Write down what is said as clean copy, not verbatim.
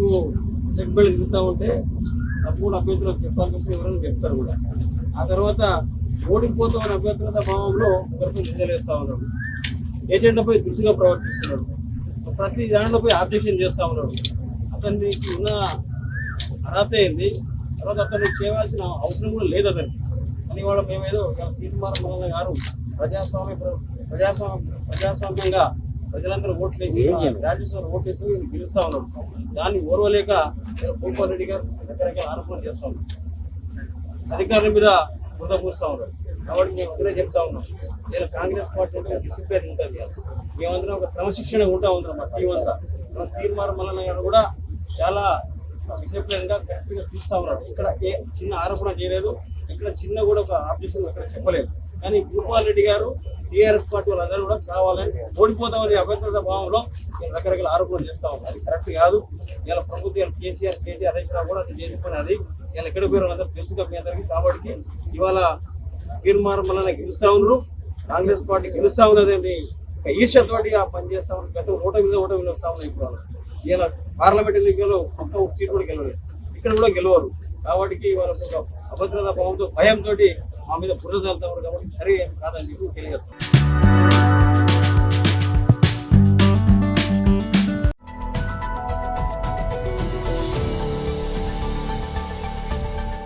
నువ్వు check belt తిరుగుతూ ఉంటే తప్పకుండా అభ్యర్థులకు చెప్పాల్సి వస్తే ఎవరైనా చెప్తారు కూడా. ఆ తర్వాత ఓడిపోతామని అభ్యర్థిత భావంలో ఒకరితో నిజలేస్తా ఉన్నాడు, ఏజెంట్లపై దురుసుగా ప్రవర్తిస్తున్నాడు, ప్రతి దాంట్లోపై ఆబ్జెక్షన్ చేస్తా ఉన్నాడు. అతనికి ఉన్న అర్హత ఏంది, తర్వాత అతన్ని చేయవలసిన అవసరం కూడా లేదు అతనికి అని వాళ్ళ మేమేదో తీర్మానం మల్లన్న గారు ప్రజాస్వామ్యంగా ప్రజలందరూ ఓట్లేసి ఓట్లేసి గెలుస్తా ఉన్నాడు. దాన్ని ఓర్వలేక భూపాల్ రెడ్డి గారు రకరకాల ఆరోపణలు చేస్తా ఉన్నాడు, అధికారుల మీద బురద పూస్తా ఉన్నాడు. కాబట్టి మేము ఒకటే చెప్తా ఉన్నాం, నేను కాంగ్రెస్ పార్టీ అంటే డిసిప్లిన్ ఉంటుంది, మేమందరం ఒక క్రమశిక్షణ ఉంటా ఉంటాం. మా టీం అంతా మన తీర్మానం మల్లన్న గారు కూడా చాలా డిసిప్లిన్ గా కరెక్ట్ గా చూస్తా ఉన్నాడు. ఇక్కడ ఏ చిన్న ఆరోపణ చేయలేదు, ఇక్కడ చిన్న కూడా ఒక ఆబ్జెక్షన్ ఇక్కడ చెప్పలేదు. కానీ భూపాల్ రెడ్డి గారు టీఆర్ఎస్ పార్టీ వాళ్ళందరూ కూడా కావాలని ఓడిపోతామని అభ్యర్థిత భావంలో రకరకాల ఆరోపణలు చేస్తా ఉన్నారు. అది కరెక్ట్ కాదు. ఇలా ప్రభుత్వం కేసీఆర్ హరీష్ రావు కూడా అది చేసి పని. అది ఇలా ఎక్కడ పోయారో అందరూ తెలుసుగా మీ అందరికీ. కాబట్టి ఇవాళ తీర్మానం వలన గెలుస్తా ఉన్నారు, కాంగ్రెస్ పార్టీ గెలుస్తా ఉన్నది ఈర్ష్యతోటి ఆ పని చేస్తా ఉన్నారు. గత ఓటమి వస్తా ఉన్నాయి. ఇప్పుడు ఇలా పార్లమెంట్ ఎన్నికల్లో ఒక్క సీట్ కూడా గెలవలేదు, ఇక్కడ కూడా గెలవరు. కాబట్టి వాళ్ళకు ఒక అభద్రతా భావంతో భయంతో మా మీద బురద చల్లుతా ఉన్నారు. కాబట్టి సరే కాదని చెప్పి తెలియజేస్తాం.